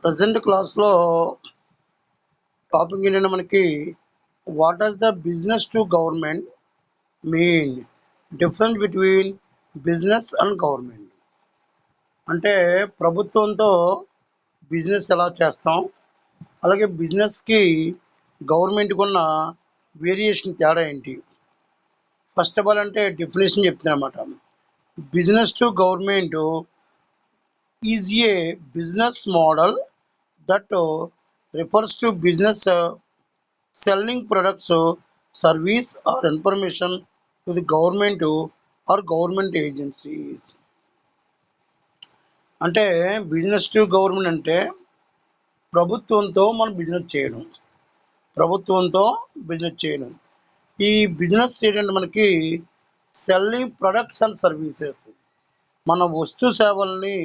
Present క్లాస్లో topic ఏంటంటే మనకి what does the business to government mean, difference between business and government. అంటే ప్రభుత్వంతో బిజినెస్ ఎలా చేస్తాం, అలాగే బిజినెస్కి గవర్నమెంట్కి ఉన్న వేరియేషన్ తేడా ఏంటి. ఫస్ట్ ఆఫ్ ఆల్ అంటే డెఫినేషన్ చెప్తున్నా అన్నమాట. Business to government is a business model that refers to business selling products, service or information to the government or government agencies. అంటే బిజినెస్ టు గవర్నమెంట్ అంటే ప్రభుత్వంతో మనం బిజినెస్ చేయడం. ఈ బిజినెస్ ఏంటంటే మనకి సెల్లింగ్ ప్రొడక్ట్స్ అండ్ సర్వీసెస్, మన వస్తు సేవల్ని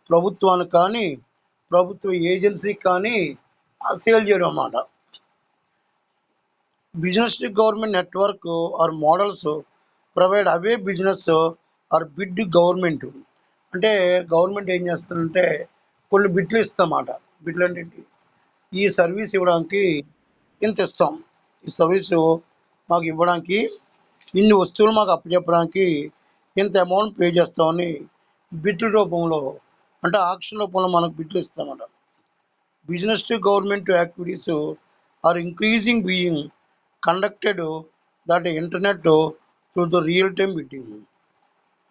ప్రభుత్వానికి కానీ ప్రభుత్వ ఏజెన్సీకి కానీ సేల్ చేయడం అన్నమాట. Business to government network or models provide away business or bid government. అంటే గవర్నమెంట్ ఏం చేస్తుందంటే కొన్ని బిడ్లు ఇస్తామాట. బిడ్లు అంటే ఏంటి? ఈ సర్వీస్ ఇవ్వడానికి ఇంత ఇస్తాం, ఈ సర్వీసు మాకు ఇవ్వడానికి ఇన్ని వస్తువులు మాకు అప్పచెప్పడానికి ఇంత అమౌంట్ పే చేస్తామని బిడ్ల రూపంలో, అంటే ఆక్షన్ రూపంలో మనకు బిడ్లు ఇస్తామన్నమాట. Business to government activities are increasing being conducted that internet through the real time bidding.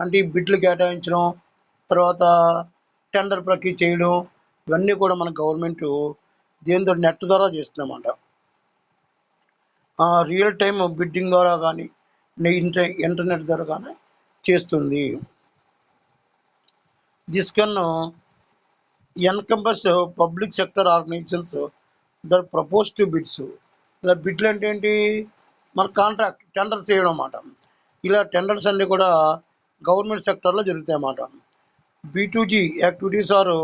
అంటే ఈ బిడ్లు కేటాయించడం, తర్వాత టెండర్ ప్రక్రియ చేయడం, ఇవన్నీ కూడా మన గవర్నమెంట్ దేంతో నెట్ ద్వారా చేస్తుందన్నమాట. రియల్ టైమ్ బిడ్డింగ్ ద్వారా కానీ ఇంటర్నెట్ ద్వారా కానీ చేస్తుంది. This can encompass public sector organisations that propose to bids. ఇలా బిడ్లు అంటే ఏంటి? మన కాంట్రాక్ట్ టెండర్స్ చేయడం అన్నమాట. ఇలా టెండర్స్ అన్నీ కూడా గవర్నమెంట్ సెక్టర్లో జరుగుతాయి అన్నమాట. B2G activities are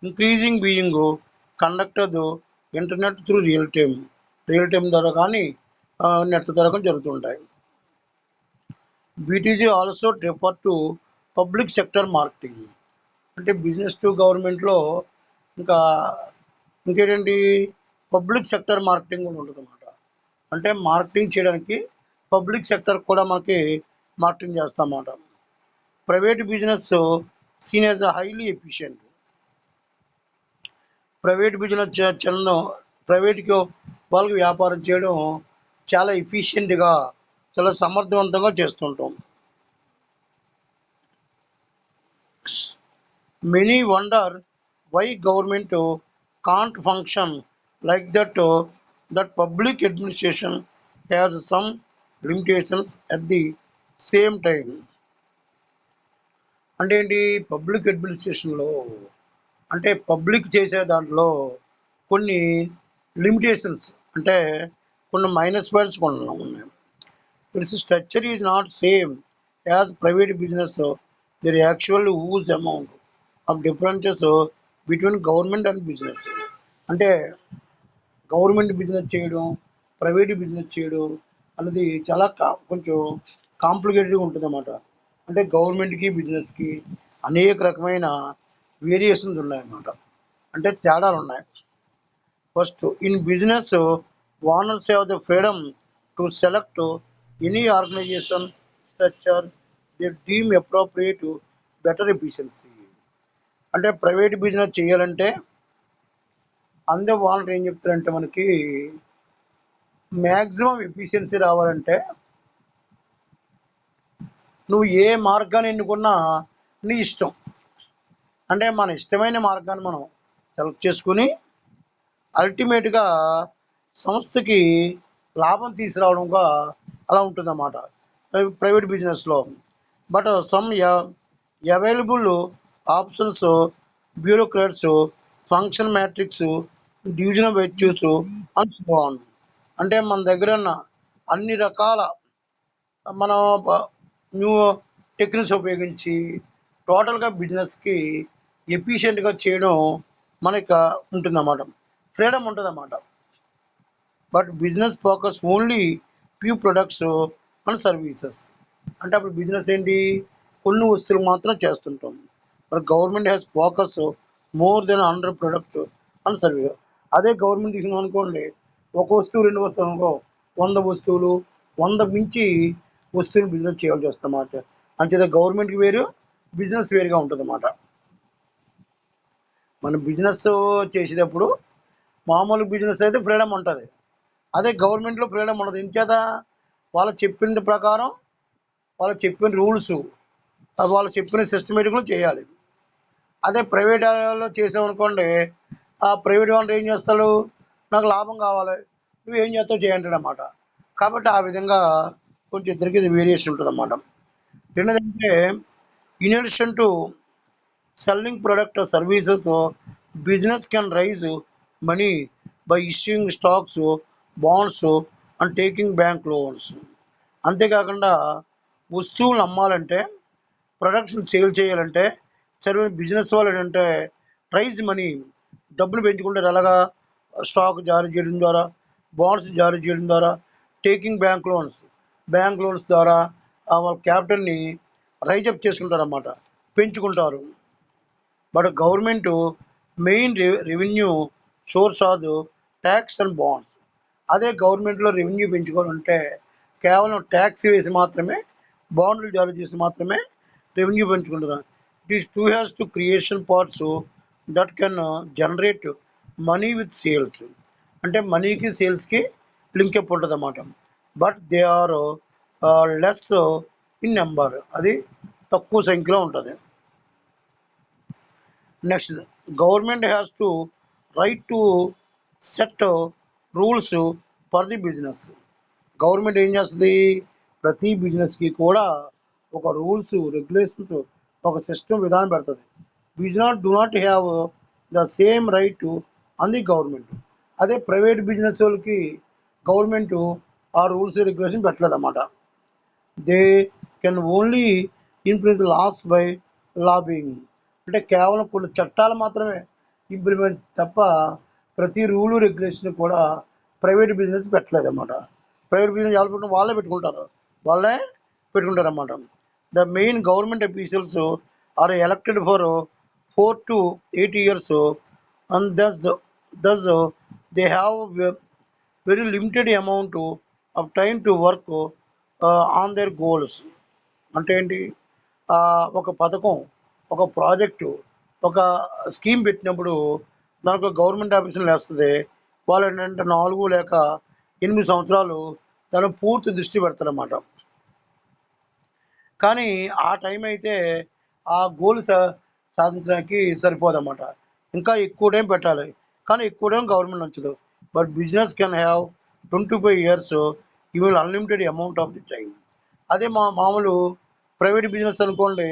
increasing being conducted internet through real time ద్వారా కానీ నెట్ ద్వారా కానీ జరుగుతుంటాయి. B2G also refer to public sector marketing. అంటే బిజినెస్ టు గవర్నమెంట్లో ఇంకేంటి, పబ్లిక్ సెక్టర్ మార్కెటింగ్ కూడా ఉంటుంది అన్నమాట. అంటే మార్కెటింగ్ చేయడానికి పబ్లిక్ సెక్టర్ కూడా మనకి మార్కెటింగ్ చేస్తామన్నమాట. Private business seen as highly efficient. Private business ప్రైవేట్కి వాళ్ళకి వ్యాపారం చేయడం చాలా ఎఫిషియెంట్గా, చాలా సమర్థవంతంగా చేస్తుంటాం. Many wonder why government can't function like that public administration has some limitations at the same time. అంటే ఏంటి? పబ్లిక్ అడ్మినిస్ట్రేషన్లో అంటే పబ్లిక్ చేసే దాంట్లో కొన్ని లిమిటేషన్స్, అంటే కొన్ని మైనస్ పాయింట్స్ కొన్ని ఉన్నాయి. Its structure is not same as private business. There actual huge amount of differences between government and business. అంటే గవర్నమెంట్ బిజినెస్ చేయడం, ప్రైవేట్ బిజినెస్ చేయడం అనేది చాలా కొంచెం కాంప్లికేటెడ్గా ఉంటుంది అన్నమాట. అంటే గవర్నమెంట్కి బిజినెస్కి అనేక రకమైన వేరియేషన్స్ ఉన్నాయన్నమాట, అంటే తేడాలు ఉన్నాయి. First, in business owners have the freedom to select any organisation structure they deem appropriate better efficiency. అంటే ప్రైవేట్ బిజినెస్ చేయాలంటే అందరూ ఓనర్ ఏం చెప్తారంటే మనకి మ్యాక్సిమం ఎఫిషియన్సీ రావాలంటే నువ్వు ఏ మార్గాన్ని ఎన్నుకున్నా నీ ఇష్టం. అంటే మన ఇష్టమైన మార్గాన్ని మనం సెలెక్ట్ చేసుకుని అల్టిమేట్గా సంస్థకి లాభం తీసుకురావడంగా అలా ఉంటుందన్నమాట ప్రైవేట్ బిజినెస్లో. But some available options, bureaucrats, function matrix, division of virtues and so on. అంటే మన దగ్గర ఉన్న అన్ని రకాల మనం న్యూ టెక్నిక్స్ ఉపయోగించి టోటల్గా బిజినెస్కి ఎఫిషియెంట్గా చేయడం మనకి ఉంటుందన్నమాట, ఫ్రీడమ్ ఉంటుందన్నమాట. But business focus only few products and services. అంటే అప్పుడు బిజినెస్ ఏంటి? కొన్ని వస్తువులు మాత్రం చేస్తుంటాం. మరి government has focus more than 100 product and service. అదే గవర్నమెంట్ తీసుకున్నాం అనుకోండి, ఒక వస్తువు 2 వస్తువులు అనుకో 100 వస్తువులు 100 మించి వస్తువులు బిజినెస్ చేయాల్సి వస్తుందన్నమాట. అంచేత గవర్నమెంట్కి వేరు, బిజినెస్ వేరుగా ఉంటుందన్నమాట. మనం బిజినెస్ చేసేటప్పుడు మామూలు బిజినెస్ అయితే ఫ్రీడమ్ ఉంటుంది. అదే గవర్నమెంట్లో ఫ్రీడమ్ ఉండదు. ఎంచేత వాళ్ళు చెప్పిన ప్రకారం, వాళ్ళు చెప్పిన రూల్స్, వాళ్ళు చెప్పిన సిస్టమేటిక్లో చేయాలి. అదే ప్రైవేట్ లో చేసామనుకోండి, ఆ ప్రైవేట్ వాళ్ళు ఏం చేస్తాడు, నాకు లాభం కావాలి, నువ్వు ఏం చేస్తావు చేయంటాడు అన్నమాట. కాబట్టి ఆ విధంగా కొంచెం ఇద్దరికి ఇది వేరియేషన్ ఉంటుంది అన్నమాట. రెండోదంటే, in addition to selling product or services, business can raise money by issuing stocks, bonds and taking bank loans. అంతేకాకుండా వస్తువులు అమ్మాలంటే, ప్రొడక్షన్ సేల్ చేయాలంటే, సరే బిజినెస్ వాళ్ళు ఏంటంటే ప్రైజ్ మనీ, డబ్బులు పెంచుకుంటారు. ఎలాగా, స్టాక్ జారీ చేయడం ద్వారా, బాండ్స్ జారీ చేయడం ద్వారా, టేకింగ్ బ్యాంక్ లోన్స్ ద్వారా వాళ్ళ క్యాపిటల్ని రైజప్ చేసుకుంటారు అన్నమాట, పెంచుకుంటారు. But government main revenue source R tax and bonds. అదే గవర్నమెంట్లో రెవెన్యూ పెంచుకోవాలంటే కేవలం ట్యాక్స్ వేసి మాత్రమే, బాండ్లు జారీ చేసి మాత్రమే రెవెన్యూ పెంచుకుంటారు. It is too has to creation parts that can generate money with sales. అంటే మనీకి సేల్స్కి లింకప్ ఉంటుంది అన్నమాట. But they are less in number, అది తక్కువ సంఖ్యలో ఉంటుంది. Next, government has to right to set rules for the business. గవర్నమెంట్ ఏం చేస్తుంది, ప్రతి బిజినెస్కి కూడా ఒక రూల్స్, రెగ్యులేషన్స్, ఒక సిస్టమ్ విధానం పెడుతుంది. Business do not have the same right on the government. అదే ప్రైవేట్ బిజినెస్ వాళ్ళకి గవర్నమెంట్ ఆ రూల్స్ రెగ్యులేషన్ పెట్టలేదు అన్నమాట. They can only implement laws by lobbying. అంటే కేవలం కొన్ని చట్టాలు మాత్రమే ఇంప్లిమెంట్ తప్ప ప్రతి రూలు రెగ్యులేషన్ కూడా ప్రైవేట్ బిజినెస్ పెట్టలేదు అన్నమాట. ప్రైవేట్ బిజినెస్ ఎవరు పెట్టుకుంటారు, వాళ్ళే పెట్టుకుంటారు అన్నమాట. The main government officials are elected for 4 to 8 years and thus they have very limited amount of time to work on their goals. అంటే ఏంటి, ఒక పథకం, ఒక ప్రాజెక్టు, ఒక స్కీమ్ పెట్టినప్పుడు దానికి గవర్నమెంట్ ఆఫీసులు వేస్తుంది. వాళ్ళు ఏంటంటే 4 లేక 8 సంవత్సరాలు దాని పూర్తి దృష్టి పెడతారన్నమాట. కానీ ఆ టైం అయితే ఆ గోల్ సాధించడానికి సరిపోదన్నమాట. ఇంకా ఎక్కువ టైం పెట్టాలి, కానీ ఎక్కువ టైం గవర్నమెంట్ ఉంచదు. But business can have 25 years even unlimited amount of the time. అదే మామూలు ప్రైవేట్ బిజినెస్ అనుకోండి,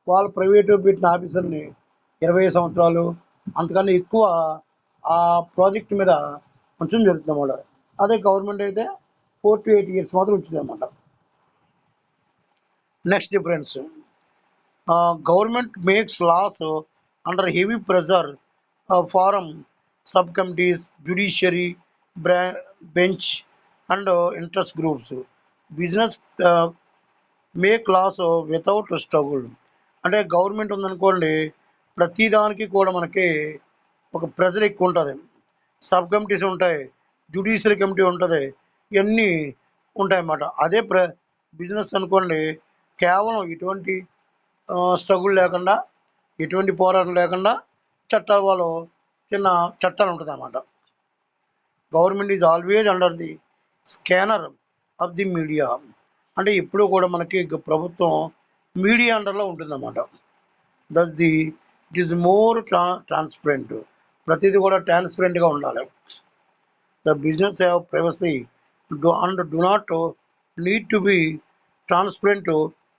వాళ్ళు ప్రైవేటు పెట్టిన ఆఫీసర్ని 20 సంవత్సరాలు అంతకన్నా ఎక్కువ ఆ ప్రాజెక్ట్ మీద ఉంచడం జరుగుతుంది అన్నమాట. అదే గవర్నమెంట్ అయితే 4 to 8 years మాత్రం ఉంచుతుంది అన్నమాట. Next difference, government makes laws under heavy pressure from sub committees, judiciary bench and interest groups. Business make laws without struggle. అంటే గవర్నమెంట్ ఉందనుకోండి, ప్రతిదానికి కూడా మనకి ఒక ప్రెజర్ ఎక్కువ ఉంటుంది. సబ్ కమిటీస్ ఉంటాయి, జ్యుడిషియరీ కమిటీ ఉంటుంది, ఇవన్నీ ఉంటాయన్నమాట. అదే బిజినెస్ అనుకోండి, కేవలం ఎటువంటి స్ట్రగుల్ లేకుండా, ఎటువంటి పోరాటం లేకుండా చట్టాలు, వాళ్ళు చిన్న చట్టాలు ఉంటుంది అన్నమాట. Government is always under the scanner of the media. అంటే ఎప్పుడూ కూడా మనకి ప్రభుత్వం మీడియా అండర్లో ఉంటుందన్నమాట. Thus the it is more transparent. ప్రతిదీ కూడా ట్రాన్స్పరెంట్గా ఉండాలి. The business have privacy and do not need to be transparent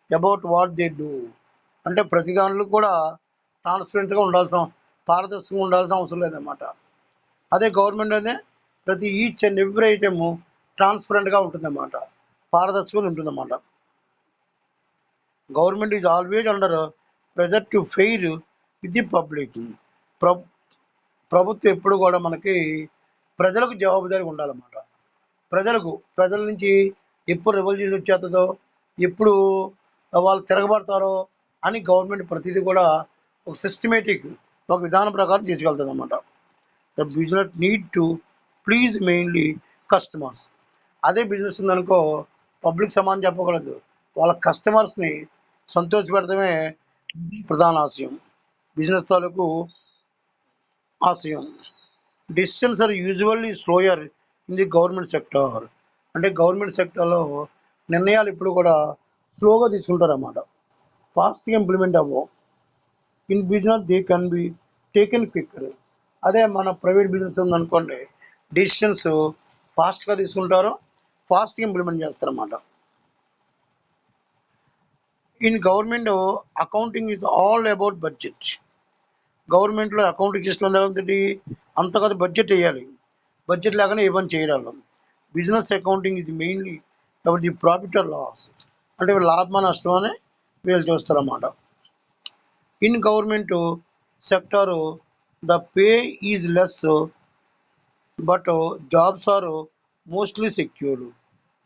about what they do. అంటే ప్రతి దానిలో కూడా ట్రాన్స్పరెంట్గా పారదర్శకంగా ఉండాల్సిన అవసరం లేదన్నమాట. అదే గవర్నమెంట్ అయితే ప్రతి ఈచ్ అండ్ ఎవ్రీ ఐటెము ట్రాన్స్పరెంట్గా ఉంటుందన్నమాట, పారదర్శకంగా ఉంటుందన్నమాట. Government is always under pressure to fair with the public. ప్రభుత్వం ఎప్పుడు కూడా మనకి ప్రజలకు జవాబుదారీ ఉండాలన్నమాట. ప్రజల నుంచి ఎప్పుడు రెవల్యూషన్ వచ్చేస్తుందో, ఎప్పుడు వాళ్ళు తిరగబడతారో అని గవర్నమెంట్ ప్రతిదీ కూడా ఒక సిస్టమేటిక్, ఒక విధానం ప్రకారం తీసుకెళ్తుంది అన్నమాట. The business need to please mainly customers. అదే బిజినెస్ ఉందనుకో పబ్లిక్ సమానం చెప్పగలదు, వాళ్ళ కస్టమర్స్ని సంతోషపెడతామే ప్రధాన ఆశయం, బిజినెస్ తాలూకు ఆశయం. Decisions are usually slower in the government sector. అంటే గవర్నమెంట్ సెక్టర్లో నిర్ణయాలు ఇప్పుడు కూడా స్లోగా తీసుకుంటారు అన్నమాట, ఫాస్ట్గా ఇంప్లిమెంట్ అవ్వవు. In business they can be taken quicker. అదే మన ప్రైవేట్ బిజినెస్ ఉందనుకోండి, డిసిషన్స్ ఫాస్ట్గా తీసుకుంటారు, ఫాస్ట్గా ఇంప్లిమెంట్ చేస్తారన్నమాట. In government accounting is all about budget. గవర్నమెంట్లో అకౌంటింగ్ సిస్టమ్ ఏంటి, అంతగా బడ్జెట్ వేయాలి, బడ్జెట్ లేకుండా ఏ పని చేయరాలు. బిజినెస్ అకౌంటింగ్ ఇది mainly about the profit or loss. అంటే లాభమా నష్టం అని వీళ్ళు చూస్తారన్నమాట. In government sector the pay is less but jobs are mostly secured.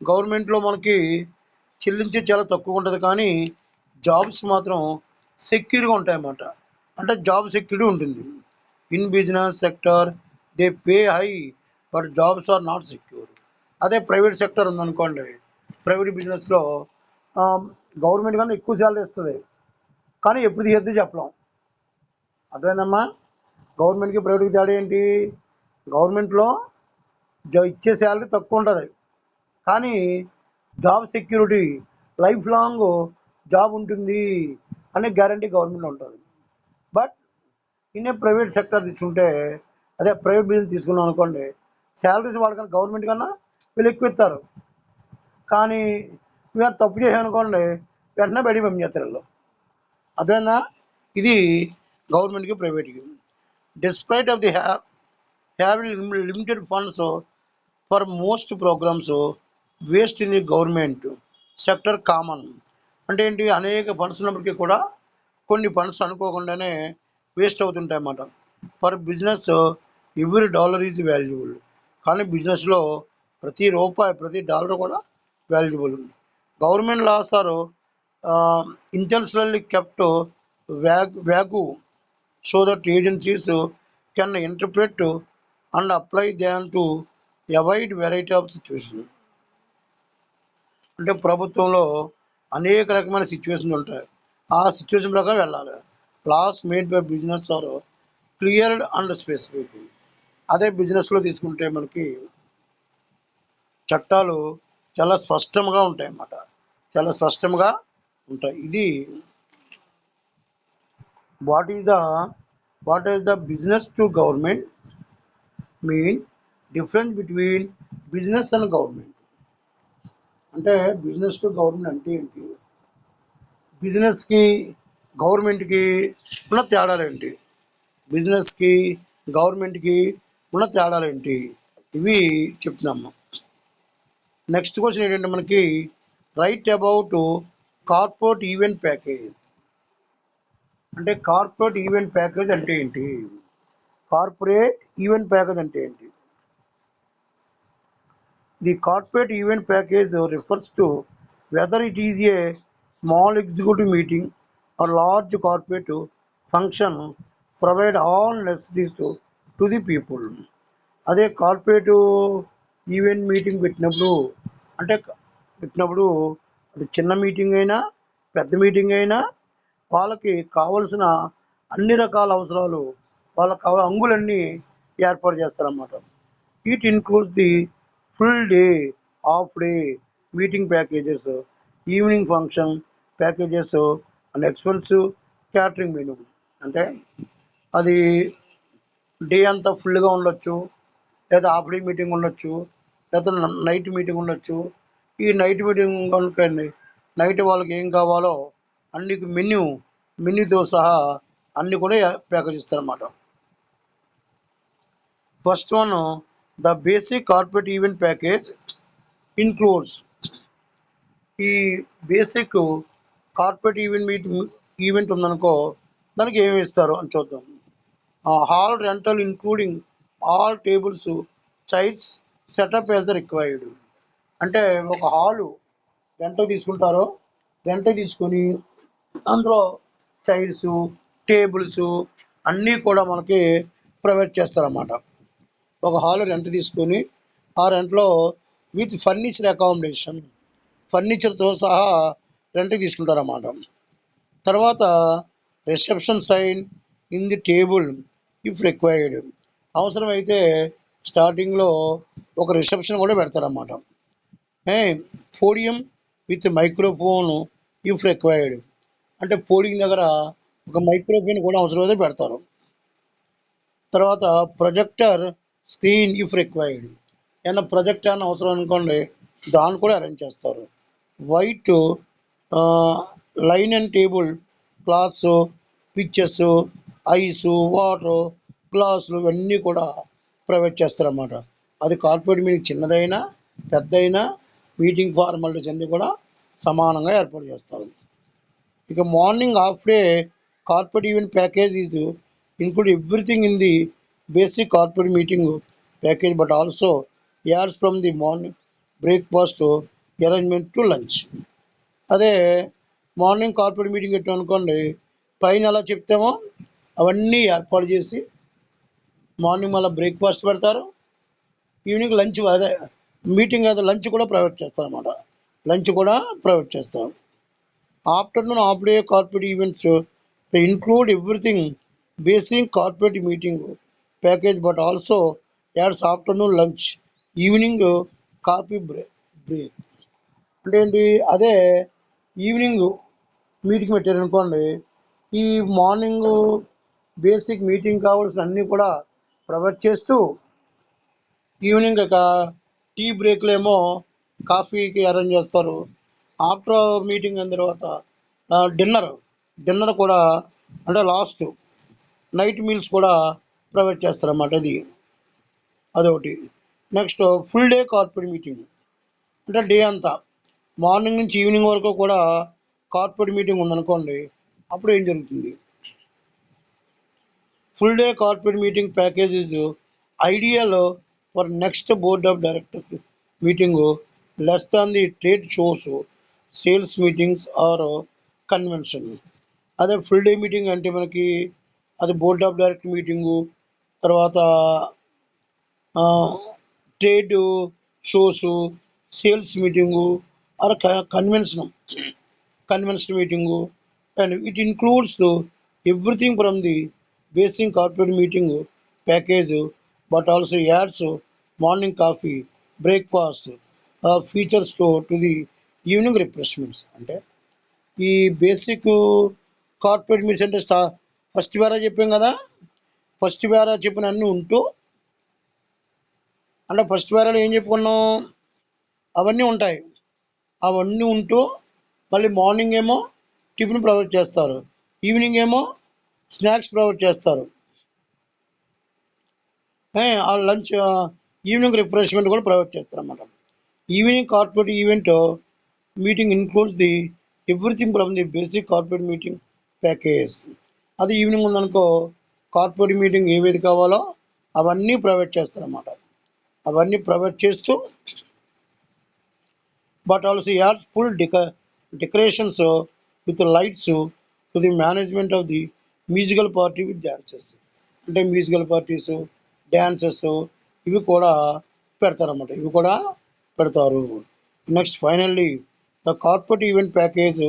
గవర్నమెంట్లో మనకి చెల్లించే చాలా తక్కువ ఉంటుంది, కానీ జాబ్స్ మాత్రం సెక్యూర్గా ఉంటాయన్నమాట. అంటే జాబ్ సెక్యూరిటీ ఉంటుంది. In business sector they pay high but jobs are not secure. అదే ప్రైవేట్ సెక్టర్ ఉందనుకోండి, ప్రైవేట్ బిజినెస్లో గవర్నమెంట్ కన్నా ఎక్కువ శాలరీ ఇస్తుంది, కానీ ఎప్పుడు తీయద్దు చెప్పలేం. అర్థమైందమ్మా? గవర్నమెంట్కి ప్రైవేట్కి తేడా ఏంటి? గవర్నమెంట్లో ఇచ్చే శాలరీ తక్కువ ఉంటుంది, కానీ job security life long job ఉంటుంది అనే గ్యారంటీ గవర్నమెంట్ ఉంటుంది. But in a private sector తీసుకుంటే, అదే ప్రైవేట్ బిజినెస్ తీసుకున్నాం అనుకోండి, శాలరీస్ వాడుకన్నా గవర్నమెంట్ కన్నా వీళ్ళు ఎక్కువ ఇస్తారు, కానీ మేము తప్పు చేసాం అనుకోండి వెంటనే బయటికి పంపించేస్తారు వీళ్ళు. అదేనా? ఇది గవర్నమెంట్కి ప్రైవేట్కి. Despite of the having limited funds for most programmes waste in the government sector common. అంటే ఏంటి, అనేక ఫండ్స్ ఉన్నప్పటికీ కూడా కొన్ని ఫండ్స్ అనుకోకుండానే వేస్ట్ అవుతుంటాయి అన్నమాట. For business every dollar is valuable. కానీ బిజినెస్లో ప్రతి రూపాయి ప్రతి డాలర్ కూడా valuable. Government laws are intentionally kept vague so that agencies can interpret and apply them to avoid variety of situations. అంటే ప్రభుత్వంలో అనేక రకమైన సిచ్యువేషన్స్ ఉంటాయి, ఆ సిచ్యువేషన్ ప్రకారం వెళ్ళాలి. Laws made by business are cleared and specific. అదే బిజినెస్లో తీసుకుంటే మనకి చట్టాలు చాలా స్పష్టంగా ఉంటాయి అన్నమాట, చాలా స్పష్టంగా ఉంటాయి. ఇది what is the business to government mean, difference between business and government. అంటే బిజినెస్ టు గవర్నమెంట్ అంటే ఏంటి, బిజినెస్కి గవర్నమెంట్కి ఉన్న తేడాలు ఏంటి, బిజినెస్కి గవర్నమెంట్కి ఉన్న తేడాలు ఏంటి, ఇవి చెప్తున్నాము. నెక్స్ట్ క్వశ్చన్ ఏంటంటే మనకి right about corporate event package. అంటే కార్పొరేట్ ఈవెంట్ ప్యాకేజ్ అంటే ఏంటి, కార్పొరేట్ ఈవెంట్ ప్యాకేజ్ అంటే ఏంటి? The corporate event package refers to whether it is a small executive meeting or large corporate function provide all necessities to the people. అదే corporate event meeting పెట్టినప్పుడు అది చిన్న meeting అయినా పెద్ద మీటింగ్ అయినా వాళ్ళకి కావలసిన అన్ని రకాల అవసరాలు, వాళ్ళకి అంగులన్నీ ఏర్పాటు చేస్తారన్నమాట. It includes the full day, half day meeting packages, evening function packages and expensive catering menu. అంటే అది డే అంతా ఫుల్గా ఉండొచ్చు, లేదా హాఫ్ డే మీటింగ్ ఉండొచ్చు, లేదా నైట్ మీటింగ్ ఉండొచ్చు. ఈ నైట్ మీటింగ్ కనుకండి, నైట్ వాళ్ళకి ఏం కావాలో అన్ని మెన్యూతో సహా అన్నీ కూడా ప్యాకేజ్ ఇస్తారన్నమాట. First one, the basic corporate event package includes. ఈ బేసిక్ కార్పొరేట్ ఈవెంట్ ఉందనుకో, దానికి ఏమి ఇస్తారు అని చూద్దాం. Hall rental including all tables, chairs setup as required. అంటే ఒక హాలు రెంట్ తీసుకొని అందులో చైర్స్, టేబుల్స్, అన్నీ కూడా మనకి ప్రొవైడ్ చేస్తారన్నమాట. ఒక హాల్ రెంట్ తీసుకొని ఆ రెంట్లో విత్ ఫర్నిచర్ అకామిడేషన్ ఫర్నిచర్తో సహా రెంట్కి తీసుకుంటారన్నమాట. తర్వాత reception sign in the table if required, అవసరమైతే స్టార్టింగ్లో ఒక రిసెప్షన్ కూడా పెడతారన్నమాట. Podium with microphone if required, అంటే పోడియం దగ్గర ఒక మైక్రోఫోన్ కూడా అవసరమైతే పెడతారు. తర్వాత ప్రొజెక్టర్ స్క్రీన్ ఇఫ్ రిక్వైర్డ్, ఏమన్నా ప్రొజెక్టర్ అని అవసరం అనుకోండి దాన్ని కూడా అరేంజ్ చేస్తారు. White linen and table cloths, pictures, ice, water, గ్లాసులు ఇవన్నీ కూడా ప్రొవైడ్ చేస్తారన్నమాట. అది కార్పొరేట్ మీటింగ్ చిన్నదైనా పెద్దయినా మీటింగ్ ఫార్మాలిటీస్ అన్నీ కూడా సమానంగా ఏర్పాటు చేస్తారు. ఇక morning half day corporate event package is include everything in the basic corporate meeting package, but also ads from the morning breakfast arrangement to lunch. అదే మార్నింగ్ కార్పొరేట్ మీటింగ్ పెట్టాం అనుకోండి, పైన ఎలా చెప్తామో అవన్నీ ఏర్పాటు చేసి మార్నింగ్ మళ్ళీ బ్రేక్ఫాస్ట్ పెడతారు, ఈవినింగ్ లంచ్ అదే మీటింగ్ అదే లంచ్ కూడా ప్రొవైడ్ చేస్తారు అన్నమాట. లంచ్ కూడా ప్రొవైడ్ చేస్తారు. Afternoon half day corporate events include everything basic corporate meeting package, but also adds afternoon lunch, evening coffee break. అంటే ఏంటి, అదే ఈవినింగ్ మీటింగ్ పెట్టారనుకోండి, ఈ మార్నింగ్ బేసిక్ మీటింగ్ కావాల్సిన అన్నీ కూడా ప్రొవైడ్ చేస్తూ ఈవినింగ్ ఒక టీ బ్రేక్లో ఏమో కాఫీకి అరేంజ్ చేస్తారు. ఆఫ్టర్ మీటింగ్ అయిన తర్వాత డిన్నర్ కూడా, అంటే లాస్ట్ నైట్ మీల్స్ కూడా ప్రొవైడ్ చేస్తారన్నమాట. అదొకటి. Next full day corporate meeting, అంటే డే అంతా మార్నింగ్ నుంచి ఈవినింగ్ వరకు కూడా కార్పొరేట్ మీటింగ్ ఉందనుకోండి, అప్పుడు ఏం జరుగుతుంది. Full day corporate meeting package is ideal for next board of directors meeting less than the trade shows, sales meetings or convention. అదే ఫుల్ డే మీటింగ్ అంటే మనకి అది బోర్డ్ ఆఫ్ డైరెక్టర్ మీటింగు, తర్వాత trade shows, sales meeting or convention meeting, and it includes everything from the basic corporate meeting package, but also ads morning coffee, breakfast, features to the evening refreshments. అంటే ఈ basic corporate meets అంటే first వేరా చెప్పాం కదా, first వేరా చెప్పిన అన్నీ ఉంటూ, అంటే ఫస్ట్ వేరాలో ఏం చెప్పుకున్నాం, అవన్నీ ఉంటాయి. అవన్నీ ఉంటూ మళ్ళీ మార్నింగ్ ఏమో టిఫిన్ ప్రొవైడ్ చేస్తారు, ఈవినింగ్ ఏమో స్నాక్స్ ప్రొవైడ్ చేస్తారు, ఆ లంచ్ ఈవినింగ్ రిఫ్రెష్మెంట్ కూడా ప్రొవైడ్ చేస్తారు అన్నమాట. Evening corporate event meeting includes the everything from the basic corporate meeting package. అది ఈవినింగ్ ఉందనుకో, కార్పొరేట్ మీటింగ్ ఏవేది కావాలో అవన్నీ ప్రొవైడ్ చేస్తారన్నమాట. అవన్నీ ప్రొవైడ్ చేస్తూ, but also ads full decorations with lights to the management of the musical party with dances. అంటే musical parties, dances ఇవి కూడా పెడతారన్నమాట, ఇవి కూడా పెడతారు. Next finally the corporate event package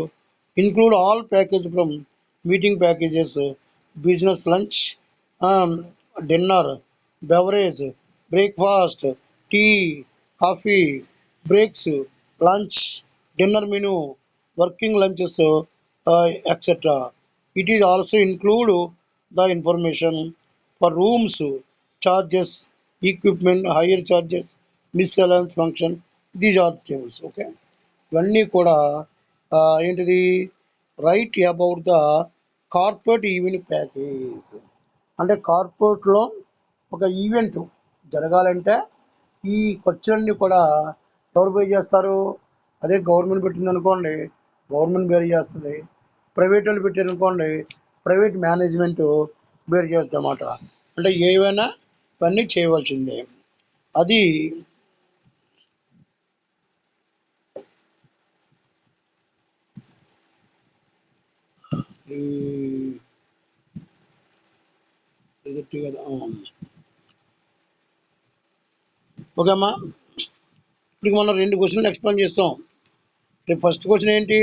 include all package from meeting packages, business lunch, dinner, beverage, breakfast, tea, coffee, breaks, lunch, dinner menu, working lunches, etc. It is also include the information for rooms, charges, equipment, higher charges, miscellaneous function. These are tables. Okay. ఇవన్నీ కూడా ఏంటిది, write about the corporate event package. అంటే కార్పొరేట్లో ఒక event జరగాలంటే ఈ ఖర్చులన్నీ కూడా ఎవరు పే చేస్తారు. అదే గవర్నమెంట్ పెట్టింది అనుకోండి, గవర్నమెంట్ బేర్ చేస్తుంది. ప్రైవేట్ వాళ్ళు పెట్టారనుకోండి, ప్రైవేట్ మేనేజ్మెంట్ బేర్ చేస్తుంది అన్నమాట. అంటే ఏవైనా ఇవన్నీ చేయవలసిందే. అది ఈ రిజెక్ట్ కదా. ఓకే అమ్మా, ఇప్పుడు మనం 2 క్వశ్చన్లు ఎక్స్ప్లెయిన్ చేస్తాం. ఫస్ట్ క్వశ్చన్ ఏంటి?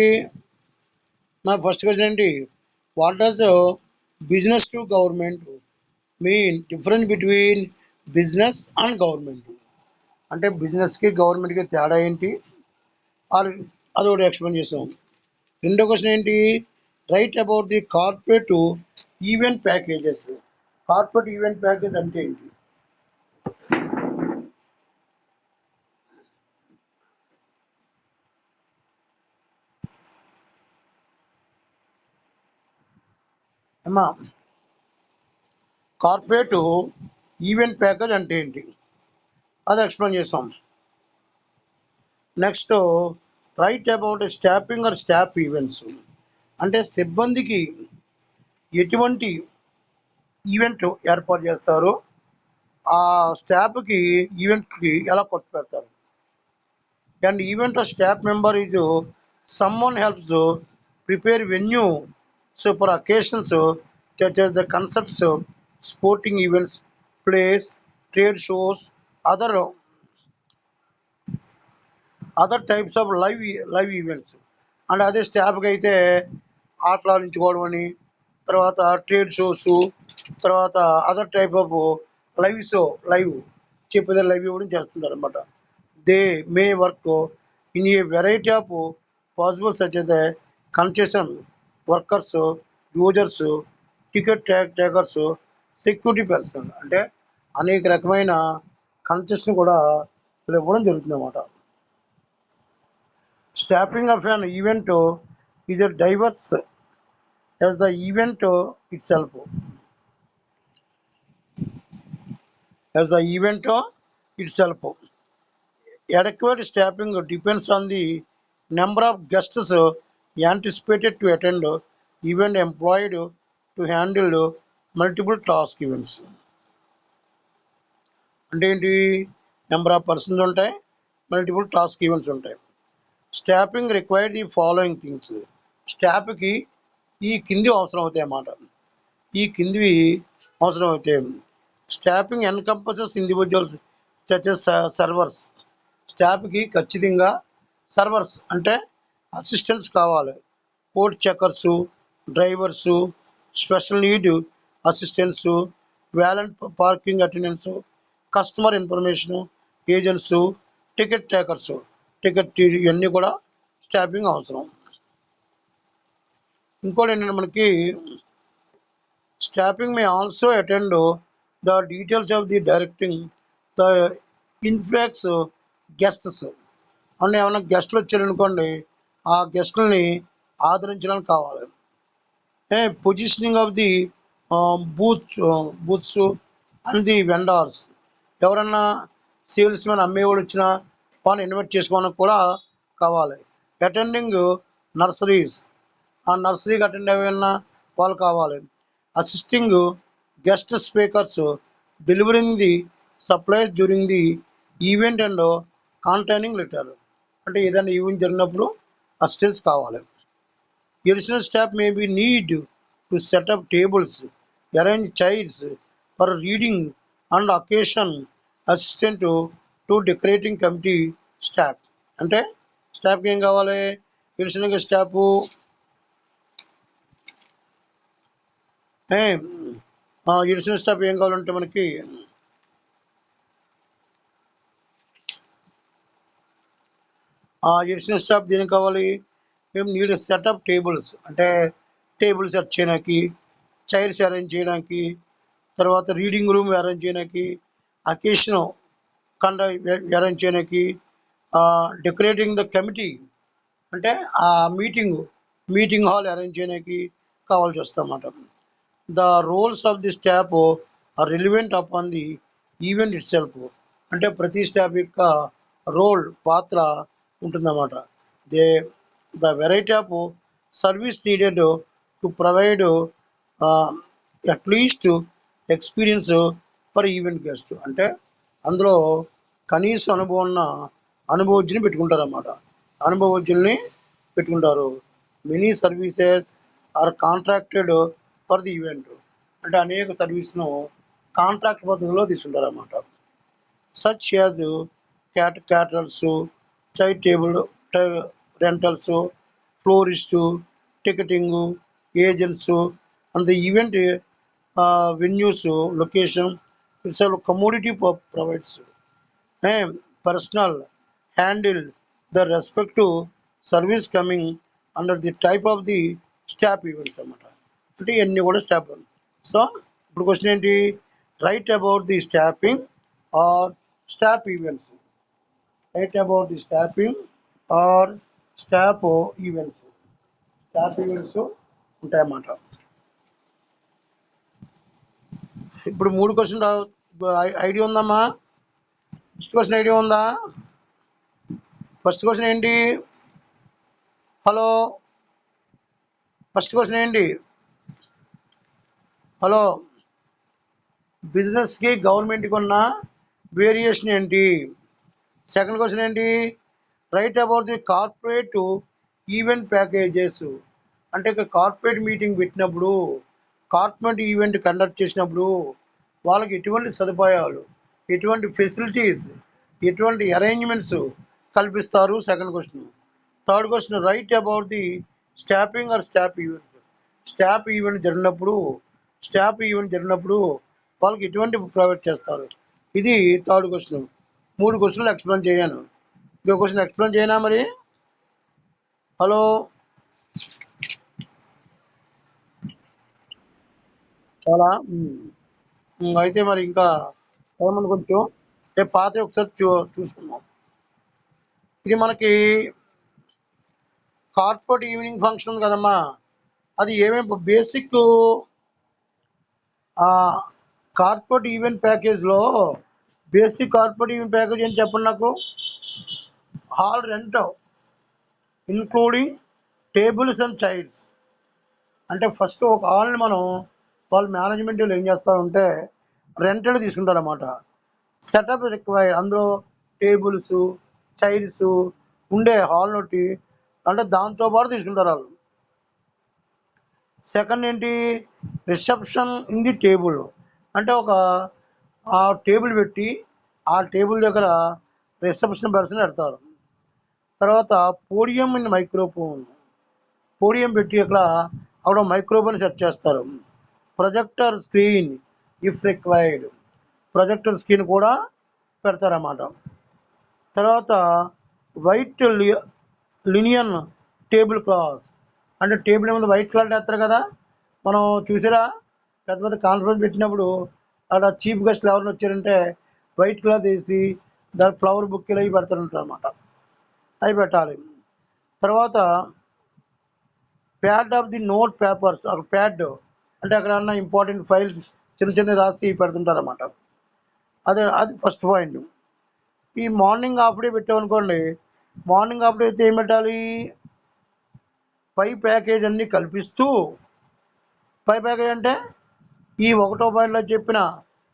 ఫస్ట్ క్వశ్చన్ ఏంటి? What does business to government mean? Difference between business and government అంటే బిజినెస్కి గవర్నమెంట్కి తేడా ఏంటి? అదొకటి ఎక్స్ప్లెయిన్ చేస్తాం. రెండో క్వశ్చన్ ఏంటి? Right about the corporate event packages. Corporate event package అంటే ఏంటి? అమ్మా, కార్పొరేట్ ఈవెంట్ ప్యాకేజ్ అంటే ఏంటి అది ఎక్స్ప్లెయిన్ చేస్తాం. Next write about staffing or staff events అంటే సిబ్బందికి ఎటువంటి ఈవెంట్ ఏర్పాటు చేస్తారు, ఆ స్టాఫ్కి ఈవెంట్కి ఎలా ఖర్చు పెడతారు. And event of staff member is someone helps prepare venue so for occasions such as the concerts, sporting events, plays, trade shows, other types of live events. And అదే స్టాఫ్కి అయితే ఆటలాడించుకోవడం అని, తర్వాత ట్రేడ్ షోస్, తర్వాత అదర్ టైప్ ఆఫ్ లైవ్ చెప్పేది live ఇవ్వడం చేస్తుంటారు అనమాట. They may work in a variety of possible such as concession workers, users, ticket takers, security personnel అంటే అనేక రకమైన కన్సెషన్ కూడా ఇవ్వడం జరుగుతుంది అన్నమాట. Staffing of an event is a diverse as the event itself. As the event itself, adequate staffing depends on the number of guests anticipated to attend event employed to handle multiple task events. అంటే ఏంటి? Number of persons ఉంటాయి, multiple task events ఉంటాయి. Staffing required the following things. స్టాఫ్కి ఈ కింది అవసరం అవుతాయి అన్నమాట. ఈ కిందివి అవసరం అవుతాయి. Staffing encompasses individuals such as servers. స్టాఫ్కి ఖచ్చితంగా సర్వర్స్ అంటే అసిస్టెంట్స్ కావాలి. Coat checkers, drivers, special need assistants, valet parking attendants, customer information agents, ticket takers, ticket ఇవన్నీ కూడా స్టాఫింగ్ అవసరం. ఇంకోటి ఏంటంటే మనకి staffing may also attend the details of the directing the influx guests. అంటే ఏమైనా గెస్ట్లు వచ్చారనుకోండి, ఆ గెస్ట్లని ఆదరించడానికి కావాలి. Positioning of the booths and the vendors. ఎవరన్నా సేల్స్ మ్యాన్ అమ్మేవాడు వచ్చినా వాళ్ళని ఇన్వైట్ చేసుకోవడానికి కూడా కావాలి. అటెండింగ్ నర్సరీస్, ఆ నర్సరీకి అటెండ్ అయ్యన్నా వాళ్ళు కావాలి. Assisting guest speakers, delivering the supplies during the event and containing litter. అంటే ఏదైనా ఈవెంట్ జరిగినప్పుడు అసిస్టెంట్స్ కావాలి. Additional staff may be need to set up tables, arrange chairs for reading and occasion assistant to decorating committee staff. అంటే స్టాఫ్కి ఏం కావాలి? అడిషనల్గా staff additional staff ఏం కావాలంటే మనకి అడిషనల్ స్టాఫ్ దేనికి కావాలి? మేము నీడ్ సెటప్ టేబుల్స్ అంటే టేబుల్స్ సెట్ చేయడానికి, చైర్స్ అరేంజ్ చేయడానికి, తర్వాత రీడింగ్ రూమ్ అరేంజ్ చేయడానికి, అకేషన్ అరేంజ్ చేయడానికి, డెకరేటింగ్ ద కమిటీ అంటే ఆ మీటింగ్ హాల్ అరేంజ్ చేయడానికి కావాల్సి వస్తుందన్నమాట. The roles of the staff are relevant upon the event itself. అంటే ప్రతి స్టాఫ్ యొక్క పాత్ర ఉంటుందన్నమాట. The variety of service needed to provide at least experience for event guest. అంటే అందులో కనీస అనుభవం ఉన్న అనుభవజ్ఞుని పెట్టుకుంటారు. Many services are contracted for the event. అంటే అనేక సర్వీస్ను కాంట్రాక్ట్ పద్ధతిలో తీసుకుంటారు అన్నమాట. Such as caterers, chair table rentals, florist, ticketing agents, and the event venues location. It's a commodity provides personal handle the respective service coming under the type of the staff events అన్నమాట. అంటే ఇవన్నీ కూడా stop. So ఇప్పుడు question ఏంటి, right about the staffing or staff events. Right about the staffing or staff events. Staff events ఉంటాయన్నమాట. ఇప్పుడు 3 question idea ఉందమ్మా? First question idea ఉందా? ఫస్ట్ క్వశ్చన్ ఏంటి? హలో, ఫస్ట్ క్వశ్చన్ ఏంటి? హలో, బిజినెస్కి గవర్నమెంట్కి ఉన్న వేరియేషన్ ఏంటి? సెకండ్ క్వశ్చన్ ఏంటి? Right about the corporate event packages. అంటే కార్పొరేట్ మీటింగ్ పెట్టినప్పుడు, కార్పొరేట్ ఈవెంట్ కండక్ట్ చేసినప్పుడు వాళ్ళకి ఎటువంటి సదుపాయాలు, ఎటువంటి ఫెసిలిటీస్, ఎటువంటి అరేంజ్మెంట్స్ కల్పిస్తారు? Second question. Third question, right about the staffing or staff event. Staff event జరిగినప్పుడు వాళ్ళకి ఎటువంటి ప్రొవైడ్ చేస్తారు? ఇది థర్డ్ క్వశ్చన్. 3 క్వశ్చన్లు ఎక్స్ప్లెయిన్ చేయను. ఇంకో క్వశ్చన్ ఎక్స్ప్లెయిన్ చేయనా మరి? హలో, చాలా అయితే మరి ఇంకా ఏమన్నా కొంచెం పాత ఒకసారి చూసుకుందాం. ఇది మనకి కార్పొరేట్ ఈవినింగ్ ఫంక్షన్ ఉంది కదమ్మా, అది ఏమేమి బేసిక్ కార్పొరేట్ ఈవెంట్ ప్యాకేజ్లో బేసిక్ కార్పొరేట్ ఈవెంట్ ప్యాకేజ్ అని చెప్పండి నాకు. Hall rent including tables and chairs. అంటే ఫస్ట్ ఒక హాల్ని మనం వాళ్ళు మేనేజ్మెంట్లో ఏం చేస్తారంటే రెంటెడ్ తీసుకుంటారు అన్నమాట. సెటప్ రిక్వైర్డ్, అందులో టేబుల్స్, చైర్స్ ఉండే హాల్ నోటి అంటే దాంతోపాటు తీసుకుంటారు వాళ్ళు. సెకండ్ ఏంటి, రిసెప్షన్ ఇన్ ది టేబుల్. అంటే ఒక ఆ టేబుల్ పెట్టి ఆ టేబుల్ దగ్గర రిసెప్షన్ పర్సన్ పెడతారు. తర్వాత పోడియం ఇన్ మైక్రోఫోన్, పోడియం పెట్టి అక్కడ మైక్రోఫోన్ సెట్ చేస్తారు. Projector screen if required, projector screen కూడా పెడతారన్నమాట. తర్వాత వైట్ లినియన్ టేబుల్ క్లాత్. అంటే టేబుల్ మీద వైట్ క్లాత్ వేస్తారు కదా, మనం చూసారా పెద్ద పెద్ద కాన్ఫరెన్స్ పెట్టినప్పుడు అక్కడ చీఫ్ గెస్ట్లు ఎవరిని వచ్చారంటే వైట్ క్లాత్ వేసి దాని ఫ్లవర్ బుక్లు అవి పెడతారంటారు అన్నమాట. అవి పెట్టాలి. తర్వాత pad of the note papers, ఒక ప్యాడ్ అంటే అక్కడ ఉన్న ఇంపార్టెంట్ ఫైల్స్ చిన్న రాసి పెడుతుంటారన్నమాట. అది ఫస్ట్ పాయింట్. ఈ మార్నింగ్ హాఫ్ డే పెట్టామనుకోండి, మార్నింగ్ హాఫ్ డే అయితే ఏం పెట్టాలి, పై ప్యాకేజ్ అన్నీ కల్పిస్తూ, పై ప్యాకేజ్ అంటే ఈ 1వ పాయింట్లో చెప్పిన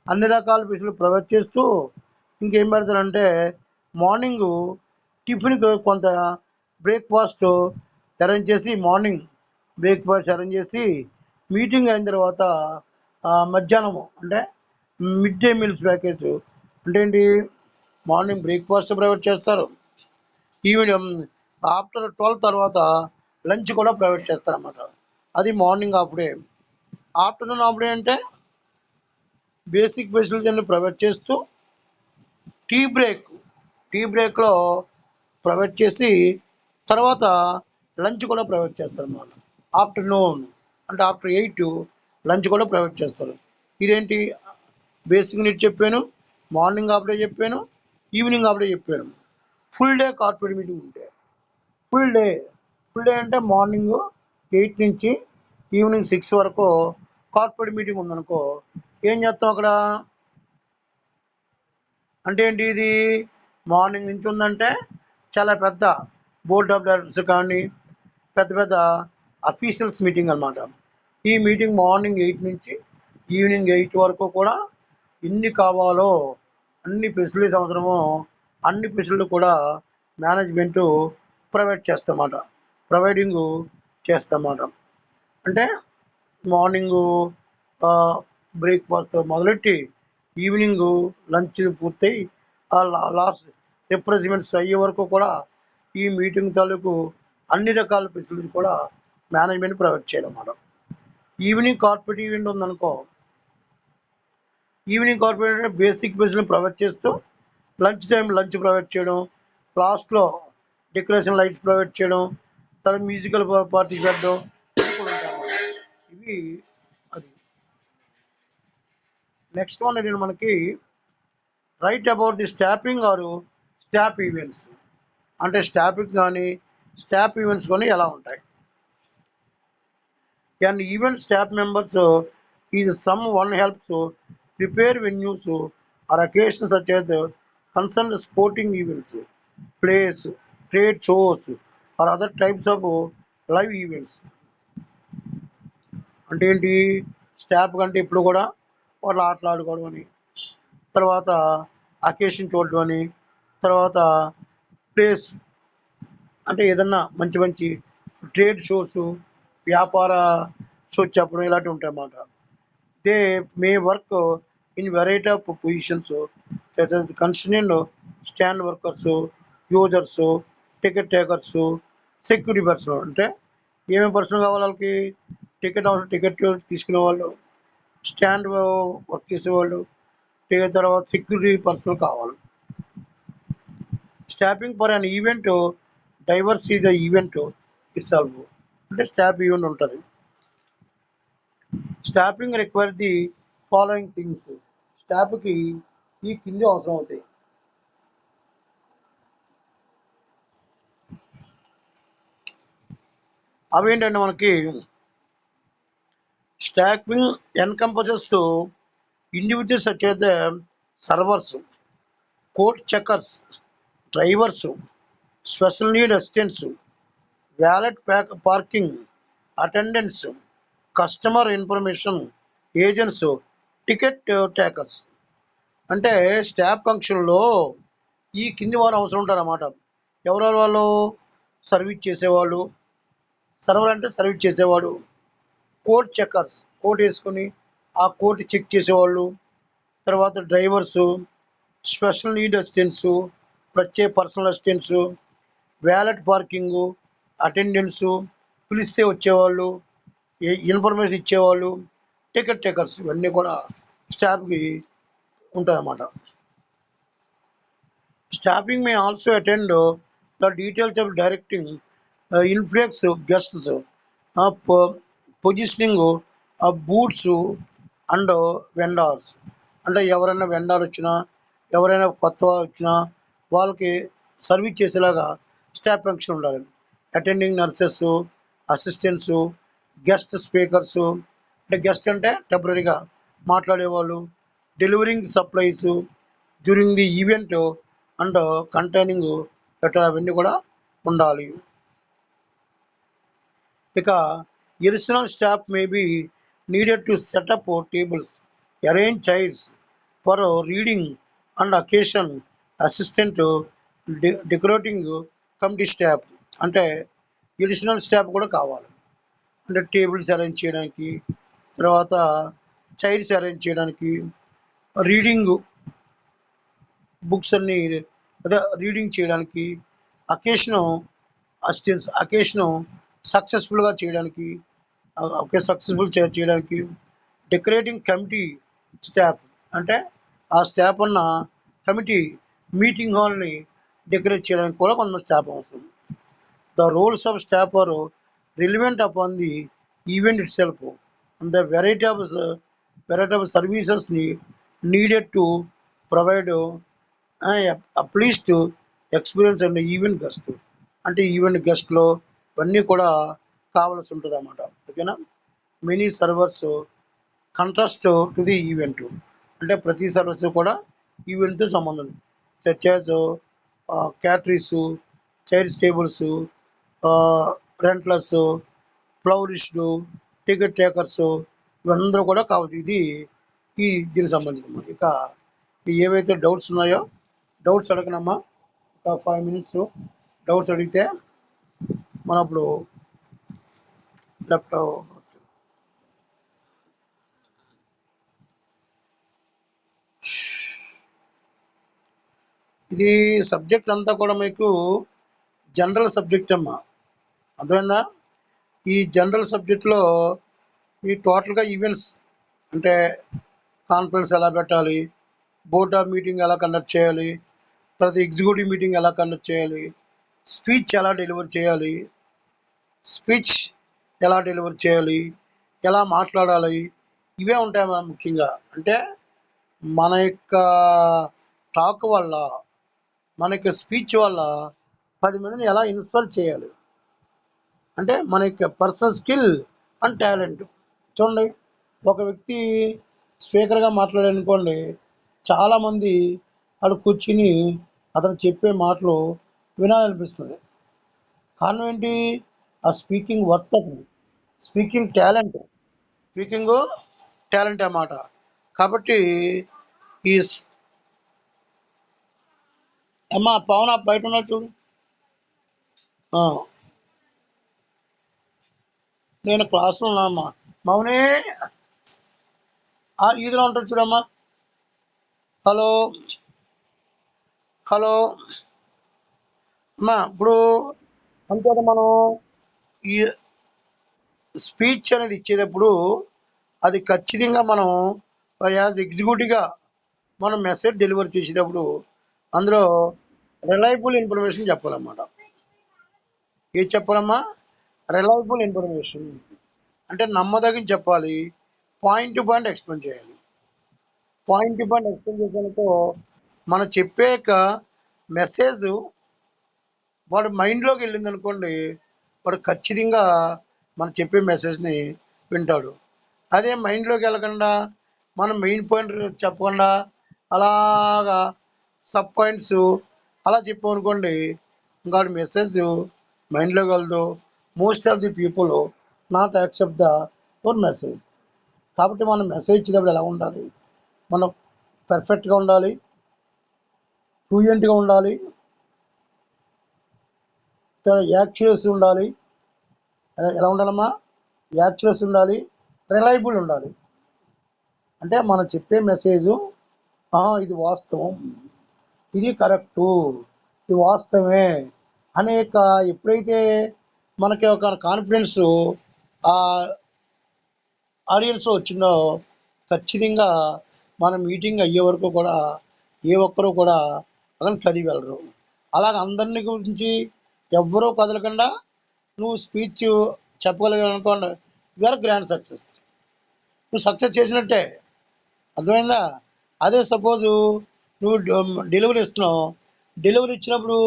అన్ని రకాల ఫెసిలిటీలు ప్రొవైడ్ చేస్తూ ఇంకేం పెడతారంటే మార్నింగ్ టిఫిన్కి కొంత బ్రేక్ఫాస్ట్ అరేంజ్ చేసి, మార్నింగ్ బ్రేక్ఫాస్ట్ అరేంజ్ చేసి మీటింగ్ అయిన తర్వాత మధ్యాహ్నము అంటే మిడ్ డే మీల్స్ ప్యాకేజ్. అంటే ఏంటి, మార్నింగ్ బ్రేక్ఫాస్ట్ ప్రొవైడ్ చేస్తారు, ఈవినింగ్ ఆఫ్టర్ 12 తర్వాత లంచ్ కూడా ప్రొవైడ్ చేస్తారన్నమాట. అది morning half day. Afternoon half day అంటే బేసిక్ ఫెసిలిటీని ప్రొవైడ్ చేస్తూ టీ బ్రేక్లో ప్రొవైడ్ చేసి తర్వాత లంచ్ కూడా ప్రొవైడ్ చేస్తారన్నమాట. ఆఫ్టర్నూన్ అంటే ఆఫ్టర్ 8 లంచ్ కూడా ప్రొవైడ్ చేస్తారు. ఇదేంటి, బేసిక్ నీడ్ చెప్పాను, మార్నింగ్ హాఫ్ డే చెప్పాను, ఈవినింగ్ హాఫ్ డే చెప్పాను. ఫుల్ డే కార్పొరేట్ మీటింగ్ ఉంటే ఫుల్ డే అంటే మార్నింగ్ 8 నుంచి ఈవినింగ్ 6 వరకు కార్పొరేట్ మీటింగ్ ఉందనుకో, ఏం చేస్తాం అక్కడ అంటే ఏంటి, ఇది మార్నింగ్ నుంచి ఉందంటే చాలా పెద్ద బోర్డ్ ఆఫ్ డైరెక్టర్స్ కానీ పెద్ద అఫీషియల్స్ మీటింగ్ అన్నమాట. ఈ మీటింగ్ మార్నింగ్ 8 నుంచి ఈవినింగ్ 8 వరకు కూడా ఎన్ని కావాలో అన్ని ఫెసిలిటీస్ అవసరమో అన్ని ఫెసిలిటీ కూడా మేనేజ్మెంటు ప్రొవైడింగ్ చేస్తామాట. అంటే మార్నింగు బ్రేక్ఫాస్ట్ మొదలెట్టి ఈవినింగ్ లంచ్ పూర్తయి ఆ లాస్ట్ రిప్రెజెంట్స్ అయ్యే వరకు కూడా ఈ మీటింగ్ తాలూకు అన్ని రకాల ఫెసిలిటీస్ కూడా మేనేజ్మెంట్ ప్రొవైడ్ చేయాలన్నమాట. ఈవినింగ్ కార్పొరేట్ ఈవెంట్ ఉందనుకో, ఈవినింగ్ కార్పొరేట్ అంటే బేసిక్ ఫెసిలిటీ ప్రొవైడ్ చేస్తూ లంచ్ టైం లంచ్ ప్రొవైడ్ చేయడం, లాస్ట్లో డెకరేషన్ లైట్స్ ప్రొవైడ్ చేయడం, తర్వాత మ్యూజికల్ పార్టీ పెట్టడం ఇవి కూడా ఉంటాయన్నమాట. ఇవి అది నెక్స్ట్ వన్ ఏంటంటే మనకి right about the staffing or staff events. అంటే స్టాఫింగ్ కానీ స్టాఫ్ ఈవెంట్స్ కానీ ఎలా ఉంటాయి. An event staff members is someone helps prepare venues or occasions such as concerned sporting events, plays, trade shows, or other types of live events. అంటే ఏంటి, staff కంటే ఇప్పుడు కూడా వాళ్ళు ఆటలు ఆడుకోవడం అని, తర్వాత అకేషన్ చూడడం అని, తర్వాత ప్లేస్ అంటే ఏదన్నా మంచి మంచి ట్రేడ్ షోస్, వ్యాపార షోస్ చెప్పడం ఇలాంటివి ఉంటాయి అన్నమాట. They may work in variety of positions such as concern stand workers, users, ticket takers, security person. అంటే ఏమేమి పర్సన్ కావాలి వాళ్ళకి, టికెట్ అవసరం టికెట్ తీసుకునే వాళ్ళు, స్టాండ్ వర్క్ చేసేవాళ్ళు, తర్వాత సెక్యూరిటీ పర్సన్ కావాలి. Staffing for an event diverse ఈ ద ఈవెంట్ ఇట్ సెల్ఫ్. అంటే స్టాఫ్ ఈవెంట్ ఉంటుంది. Staffing require the following things. స్టాఫ్కి ఈ కింది అవసరం అవుతాయి. అవేంటంటే మనకి staffing encompasses individuals such as the servers, coat checkers, drivers, special need assistants, valet parking attendants, customer information agents, ticket takers. అంటే స్టాఫ్ ఫంక్షన్లో ఈ కింది వారు అవసరం ఉంటారన్నమాట. ఎవరెవరు వాళ్ళు, సర్వీస్ చేసేవాళ్ళు, సర్వర్ అంటే సర్వీస్ చేసేవాడు, కోడ్ చెక్కర్స్ కోడ్ వేసుకొని ఆ కోడ్ చెక్ చేసేవాళ్ళు, తర్వాత డ్రైవర్సు, స్పెషల్ నీడ్ అసిస్టెంట్స్, ప్రత్యేక personal assistants, valet parking attendants, పిలిస్తే వచ్చేవాళ్ళు, ఇన్ఫర్మేషన్ ఇచ్చేవాళ్ళు, టికెట్ టేకర్స్. ఇవన్నీ కూడా స్టాఫ్కి ఉంటాయన్నమాట. Staffing may also attend the details of directing influx guests, positioning boots and vendors. అంటే ఎవరైనా వెండార్ వచ్చినా, ఎవరైనా కొత్త వచ్చినా వాళ్ళకి సర్వీస్ చేసేలాగా స్టాఫ్ ఫంక్షన్ ఉండాలి. Attending nurses, assistants, guest speakers. అంటే గెస్ట్ అంటే టెంపరీగా మాట్లాడేవాళ్ళు, delivering supplies during the event and containing letter అవన్నీ కూడా ఉండాలి. ఇక additional staff may be needed to set up tables, arrange chairs for reading and occasion assistant decorating committee staff. అంటే additional staff కూడా కావాలి. అంటే టేబుల్స్ అరేంజ్ చేయడానికి, తర్వాత చైర్స్ అరేంజ్ చేయడానికి, రీడింగ్ బుక్స్ అన్ని అదే రీడింగ్ చేయడానికి, అకేషను అకేషను సక్సెస్ఫుల్గా చేయడానికి, సక్సెస్ఫుల్ చేయడానికి, డెకరేటింగ్ కమిటీ స్టాఫ్. అంటే ఆ స్టాఫ్ ఉన్న కమిటీ మీటింగ్ హాల్ని డెకరేట్ చేయడానికి కూడా కొంత స్టాఫ్ అవసరం. The roles of staff are relevant upon the event itself and the variety of సర్వీసెస్ని needed to provide at least experience and event guest. అంటే ఈవెంట్ గెస్ట్లో ఇవన్నీ కూడా కావాల్సి ఉంటుంది అన్నమాట. ఓకేనా. Many servers contrast to the event. అంటే ప్రతి సర్వీస్ కూడా ఈవెంట్తో సంబంధం. Such as caterers, chairs tables, renters, ఫ్లవరిస్టులు, టికెట్ టేకర్స్ ఇవందరూ కూడా కావాలి. ఇది దీనికి సంబంధించిన. ఇక ఏవైతే డౌట్స్ ఉన్నాయో డౌట్స్ అడగనమ్మా. ఒక 5 minutes డౌట్స్ అడిగితే మనం అప్పుడు లెఫ్ట్ ఇది సబ్జెక్ట్ అంతా కూడా మీకు జనరల్ సబ్జెక్ట్ అమ్మా. అర్థమైందా? ఈ జనరల్ సబ్జెక్ట్లో ఈ టోటల్గా ఈవెంట్స్ అంటే కాన్ఫరెన్స్ ఎలా పెట్టాలి, బోర్డ్ ఆఫ్ మీటింగ్ ఎలా కండక్ట్ చేయాలి, తర్వాత ఎగ్జిక్యూటివ్ మీటింగ్ ఎలా కండక్ట్ చేయాలి, స్పీచ్ ఎలా డెలివర్ చేయాలి, స్పీచ్ ఎలా డెలివర్ చేయాలి, ఎలా మాట్లాడాలి, ఇవే ఉంటాయి మనం ముఖ్యంగా. అంటే మన యొక్క టాక్ వల్ల, మన యొక్క స్పీచ్ వల్ల 10 మందిని ఎలా ఇన్స్పైర్ చేయాలి, అంటే మన యొక్క పర్సనల్ స్కిల్ అండ్ టాలెంట్. చూడండి, ఒక వ్యక్తి స్పీకర్గా మాట్లాడారనుకోండి, చాలామంది అక్కడ కూర్చుని అతను చెప్పే మాటలు వినాలనిపిస్తుంది. కారణం ఏంటి? ఆ speaking worth, speaking talent, speaking talent అన్నమాట. కాబట్టి ఈ అమ్మా పవన్ బయట ఉన్నా చూడు. ఆ, నేను క్లాస్లో ఉన్నామ్మా. మౌనే ఈదిలో ఉంటాడు చూడమ్మా. హలో హలో అమ్మా. ఇప్పుడు అంతేత మనం ఈ స్పీచ్ అనేది ఇచ్చేటప్పుడు అది ఖచ్చితంగా మనం యాజ్ ఎగ్జిక్యూటివ్గా మనం మెసేజ్ డెలివరీ చేసేటప్పుడు అందులో రిలయబుల్ ఇన్ఫర్మేషన్ చెప్పాలన్నమాట. ఏది చెప్పాలమ్మా? రిలయబుల్ ఇన్ఫర్మేషన్ అంటే నమ్మదగిన చెప్పాలి. పాయింట్ టు పాయింట్ ఎక్స్ప్లెయిన్ చేయాలి. పాయింట్ టు పాయింట్ ఎక్స్ప్లెయిన్ చేసేందుకు మనం చెప్పాక మెసేజ్ వాడు మైండ్లోకి వెళ్ళింది అనుకోండి, వాడు ఖచ్చితంగా మనం చెప్పే మెసేజ్ని వింటాడు. అదే మైండ్లోకి వెళ్ళకుండా మనం మెయిన్ పాయింట్ చెప్పకుండా అలాగా సబ్ పాయింట్స్ అలా చెప్పామనుకోండి, ఇంకా మెసేజ్ మైండ్లోకి వెళ్ళదు. Most of the people not accept the your message. కాబట్టి మనం మెసేజ్ ఇచ్చేటప్పుడు ఎలా ఉండాలి? మనం పర్ఫెక్ట్గా ఉండాలి, ఫ్లూయెంట్గా ఉండాలి, యాక్చురస్ ఉండాలి. ఎలా ఉండాలమ్మా? యాక్చురస్ ఉండాలి, రిలయబుల్ ఉండాలి. అంటే మనం చెప్పే మెసేజు ఇది వాస్తవం, ఇది కరెక్టు, ఇది వాస్తవమే అనేక ఎప్పుడైతే మనకి ఒక కాన్ఫిడెన్స్ ఆ ఆడియన్స్ వచ్చిందో, ఖచ్చితంగా మన మీటింగ్ అయ్యే వరకు కూడా ఏ ఒక్కరు కూడా అక్కడ కదిలి వెళ్ళరు. అలాగ అందరిని గురించి ఎవ్వరూ కదలకుండా నువ్వు స్పీచ్ చెప్పగలిగావు అనుకోండి, యూఆర్ గ్రాండ్ సక్సెస్. నువ్వు సక్సెస్ చేసినట్టే. అర్థమైందా? అదే సపోజు నువ్వు డెలివరీ ఇస్తున్నావు. డెలివరీ ఇచ్చినప్పుడు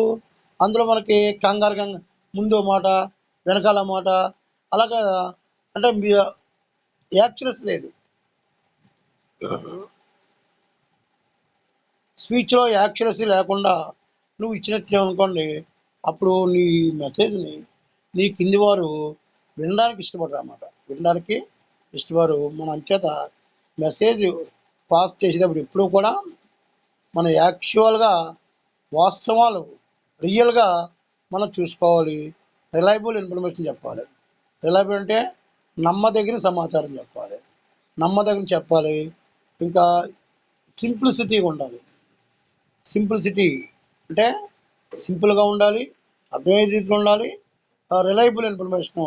అందులో మనకి కంగారు ముందు మాట, వెనకాల మాట, అలాగా అంటే యాక్చురస్ లేదు. స్పీచ్లో యాక్చురసీ లేకుండా నువ్వు ఇచ్చినట్టు అనుకోండి, అప్పుడు నీ మెసేజ్ని నీ కింది వారు వినడానికి ఇష్టపడరు అన్నమాట. వినడానికి ఇష్టపడరు. మన అంచేత మెసేజ్ పాస్ చేసేటప్పుడు ఎప్పుడూ కూడా మన యాక్చువల్గా వాస్తవాలు రియల్గా మనం చూసుకోవాలి. రిలయబుల్ ఇన్ఫర్మేషన్ చెప్పాలి. రిలయబుల్ అంటే నమ్మదగిన సమాచారం చెప్పాలి, నమ్మదగిన చెప్పాలి. ఇంకా సింప్లిసిటీగా ఉండాలి. సింప్లిసిటీ అంటే సింపుల్గా ఉండాలి, అర్థమయ్యే రీతిలో ఉండాలి, రిలయబుల్ ఇన్ఫర్మేషన్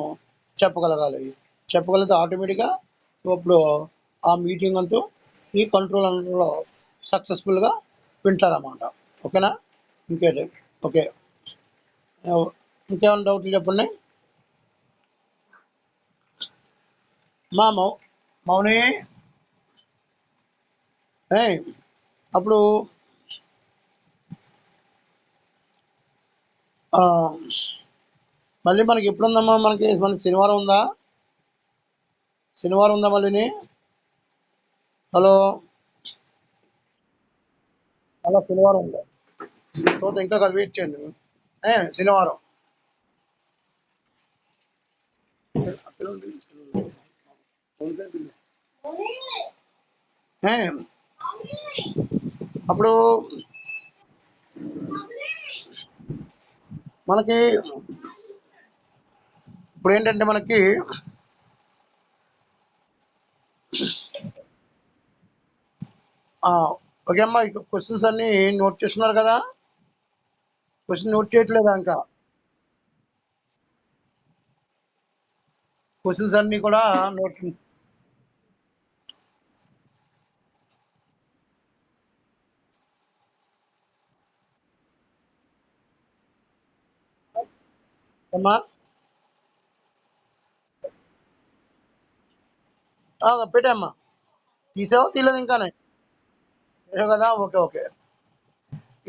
చెప్పగలగాలి. చెప్పగలిగితే ఆటోమేటిక్గా ఇప్పుడు ఆ మీటింగ్ అంటూ ఈ కంట్రోల్ అంటలో సక్సెస్ఫుల్గా వింటారన్నమాట. ఓకేనా? ఇంకేంటి? ఓకే, ఇంకేమైనా డౌట్లు చెప్పండి. మా మౌని అప్పుడు మళ్ళీ మనకి ఎప్పుడుందమ్మా? మనకి శనివారం ఉందా? శనివారం ఉందా మళ్ళీని? హలో అలా శనివారం ఉందా? తర్వాత ఇంకా కాదు, వెయిట్ చేయండి. శనివారం అప్పుడు మనకి ఇప్పుడు ఏంటంటే మనకి ఓకే అమ్మా, క్వశ్చన్స్ అన్నీ నోట్ చేస్తున్నారు కదా? క్వశ్చన్ నోట్ చేయట్లేదా ఇంకా? క్వశ్చన్స్ అన్నీ కూడా నోట్. అమ్మా పెట్టామ్మా. తీసావా తీయలేదు ఇంకానే? తీసావు కదా, ఓకే ఓకే.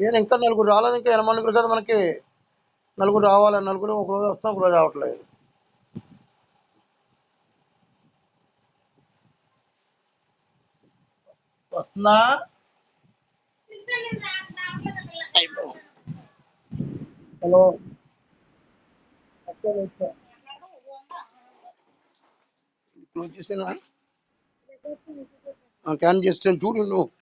ఏం ఇంకా నలుగురు రాలేదు, ఇంకా 8 నలుగురు కదా మనకి. నలుగురు రావాలి, నలుగురు ఒక రోజు వస్తాం, ఒక రోజు రావట్లేదు. వస్తుందా? అయిపో. హలో. క్లోజ్ చేసేనా? క్యాన్ చేస్తాను చూడు నువ్వు.